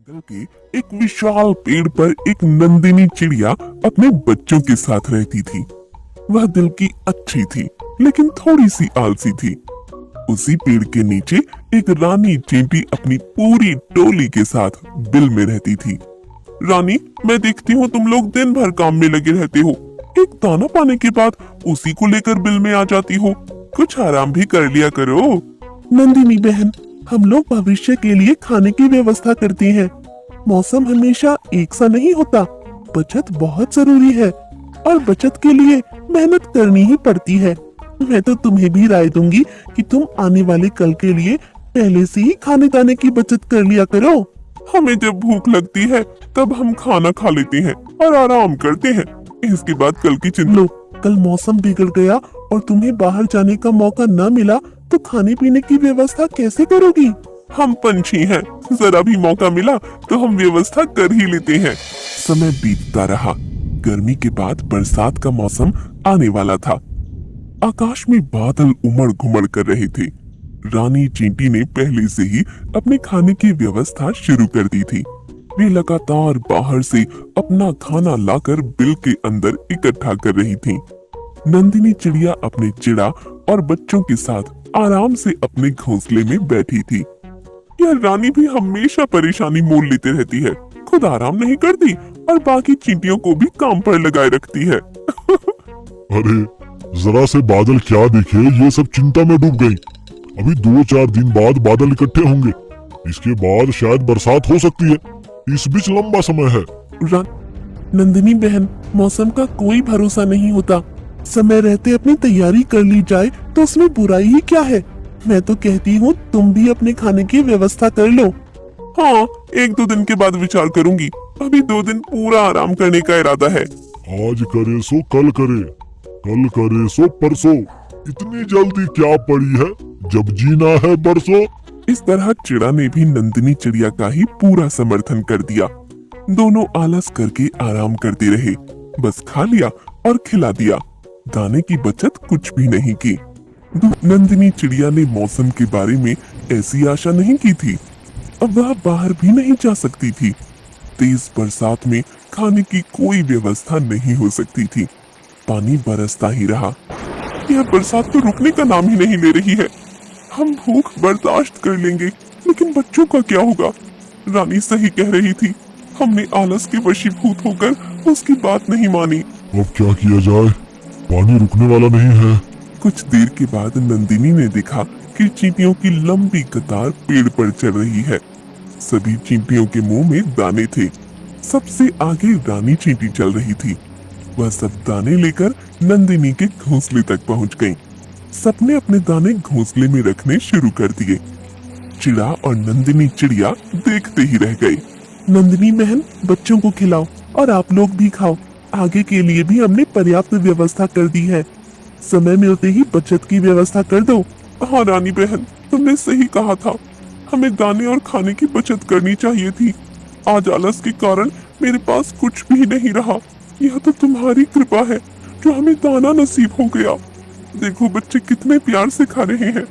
जंगल के एक विशाल पेड़ पर एक नंदिनी चिड़िया अपने बच्चों के साथ रहती थी। वह दिल की अच्छी थी, लेकिन थोड़ी सी आलसी थी। उसी पेड़ के नीचे एक रानी चींटी अपनी पूरी टोली के साथ बिल में रहती थी। रानी, मैं देखती हूँ तुम लोग दिन भर काम में लगे रहते हो। एक दाना पाने के बाद उसी को लेकर बिल में आ जाती हो। कुछ आराम भी कर लिया करो। नंदिनी बहन, हम लोग भविष्य के लिए खाने की व्यवस्था करते हैं। मौसम हमेशा एक सा नहीं होता। बचत बहुत जरूरी है और बचत के लिए मेहनत करनी ही पड़ती है। मैं तो तुम्हें भी राय दूंगी कि तुम आने वाले कल के लिए पहले से ही खाने दाने की बचत कर लिया करो। हमें जब भूख लगती है तब हम खाना खा लेते हैं और आराम करते हैं। इसके बाद कल की चिंता। लो, कल मौसम बिगड़ गया और तुम्हें बाहर जाने का मौका न मिला तो खाने पीने की व्यवस्था कैसे करोगी? हम पंछी हैं, जरा भी मौका मिला तो हम व्यवस्था कर ही लेते हैं। समय बीतता रहा। गर्मी के बाद बरसात का मौसम आने वाला था। आकाश में बादल उमड़ घुमड़ कर रहे थे। रानी चींटी ने पहले से ही अपने खाने की व्यवस्था शुरू कर दी थी। वे लगातार बाहर से अपना खाना लाकर बिल के अंदर इकट्ठा कर रही थी। नंदिनी चिड़िया अपने चिड़ा और बच्चों के साथ आराम से अपने घोंसले में बैठी थी। यह रानी भी हमेशा परेशानी मोल लेते रहती है। खुद आराम नहीं करती और बाकी चींटियों को भी काम पर लगाए रखती है। अरे जरा से बादल क्या देखे, ये सब चिंता में डूब गई। अभी 2-4 दिन बाद बादल इकट्ठे होंगे, इसके बाद शायद बरसात हो सकती है। इस बीच लंबा समय है। नंदिनी बहन, मौसम का कोई भरोसा नहीं होता। समय रहते अपनी तैयारी कर ली जाए तो उसमें बुराई ही क्या है। मैं तो कहती हूँ तुम भी अपने खाने की व्यवस्था कर लो। हाँ, 1-2 दिन के बाद विचार करूंगी। अभी 2 दिन पूरा आराम करने का इरादा है। आज करे सो कल करे, कल करे सो परसों। इतनी जल्दी क्या पड़ी है, जब जीना है बरसों। इस तरह चिड़ा ने भी नंदिनी चिड़िया का ही पूरा समर्थन कर दिया। दोनों आलस करके आराम करते रहे। बस खा लिया और खिला दिया। दाने की बचत कुछ भी नहीं की। नंदिनी चिड़िया ने मौसम के बारे में ऐसी आशा नहीं की थी। अब वह बाहर भी नहीं जा सकती थी। तेज बरसात में खाने की कोई व्यवस्था नहीं हो सकती थी। पानी बरसता ही रहा। यह बरसात तो रुकने का नाम ही नहीं ले रही है। हम भूख बर्दाश्त कर लेंगे, लेकिन बच्चों का क्या होगा? रानी सही कह रही थी। हमने आलस के वशीभूत होकर उसकी बात नहीं मानी। अब क्या किया जाए, पानी रुकने वाला नहीं है। कुछ देर के बाद नंदिनी ने देखा कि चींटियों की लंबी कतार पेड़ पर चढ़ रही है। सभी चींटियों के मुंह में दाने थे। सबसे आगे रानी चींटी चल रही थी। वह सब दाने लेकर नंदिनी के घोंसले तक पहुंच गई। सबने अपने दाने घोंसले में रखने शुरू कर दिए। चिड़ा और नंदिनी चिड़िया देखते ही रह गए। नंदिनी बहन, बच्चों को खिलाओ और आप लोग भी खाओ। आगे के लिए भी हमने पर्याप्त व्यवस्था कर दी है। समय मिलते ही बचत की व्यवस्था कर दो। हाँ रानी बहन, तुमने सही कहा था। हमें दाने और खाने की बचत करनी चाहिए थी। आज आलस के कारण मेरे पास कुछ भी नहीं रहा। यह तो तुम्हारी कृपा है जो हमें दाना नसीब हो गया। देखो बच्चे कितने प्यार से खा रहे हैं।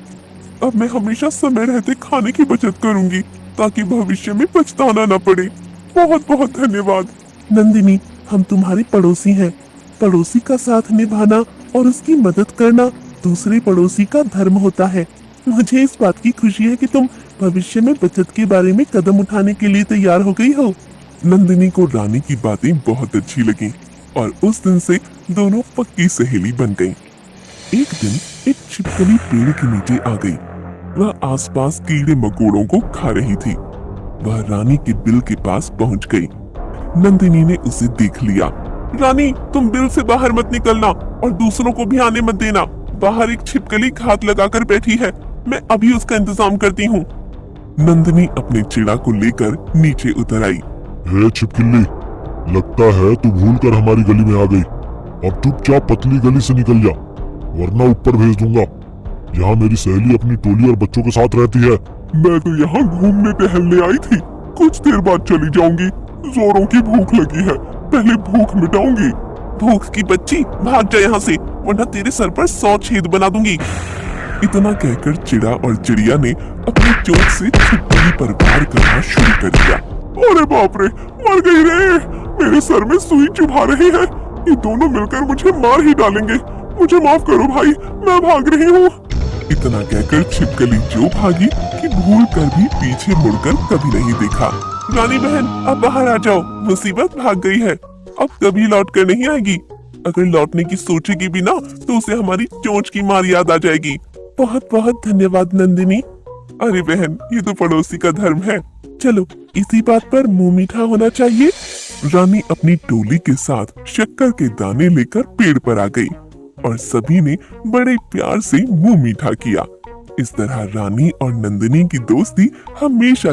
अब मैं हमेशा समय रहते खाने की बचत करूंगी ताकि भविष्य में पछताना न पड़े। बहुत बहुत धन्यवाद। नंदिनी, हम तुम्हारे पड़ोसी हैं। पड़ोसी का साथ निभाना और उसकी मदद करना दूसरे पड़ोसी का धर्म होता है। मुझे इस बात की खुशी है कि तुम भविष्य में बचत के बारे में कदम उठाने के लिए तैयार हो गई हो। नंदिनी को रानी की बातें बहुत अच्छी लगी और उस दिन से दोनों पक्की सहेली बन गईं। एक दिन एक छिपकली पेड़ के नीचे आ गई। वह आसपास कीड़े मकोड़ों को खा रही थी। वह रानी के बिल के पास पहुंच गई। नंदिनी ने उसे देख लिया। रानी, तुम बिल से बाहर मत निकलना और दूसरों को भी आने मत देना। बाहर एक छिपकली घात लगाकर बैठी है। मैं अभी उसका इंतजाम करती हूँ। नंदिनी अपने चिड़ा को लेकर नीचे उतर आई। हे छिपकली, लगता है तू भूल कर हमारी गली में आ गई। अब चुपचाप पतली गली से निकल जा, वरना ऊपर भेज दूंगा। यहाँ मेरी सहेली अपनी टोली और बच्चों के साथ रहती है। मैं तो यहाँ घूमने टहलने आई थी। कुछ देर बाद चली जाऊंगी। जोरों की भूख लगी है, पहले भूख मिटाऊंगी। भूख की बच्ची, भाग जा यहाँ से, वरना तेरे सर पर 100 छेद बना दूंगी। इतना कहकर चिड़ा और चिड़िया ने अपनी चोंच से छिपकली पर वार करना शुरू कर दिया। अरे बाप रे, मर गई रे। मेरे सर में सुई चुभा रही है। ये दोनों मिलकर मुझे मार ही डालेंगे। मुझे माफ करो भाई, मैं भाग रही हूँ। इतना कहकर छिपकली जो भागी कि भूल कर भी पीछे मुड़कर कभी नहीं देखा। रानी बहन, अब बाहर आ जाओ, मुसीबत भाग गई है, अब कभी लौट कर नहीं आएगी। अगर लौटने की सोचेगी भी ना तो उसे हमारी चोंच की मार याद आ जाएगी। बहुत बहुत धन्यवाद नंदिनी। अरे बहन, ये तो पड़ोसी का धर्म है। चलो, इसी बात पर मुंह मीठा होना चाहिए। रानी अपनी टोली के साथ शक्कर के दाने लेकर पेड़ पर आ गई और सभी ने बड़े प्यार से मुंह मीठा किया। इस तरह रानी और नंदिनी की दोस्ती हमेशा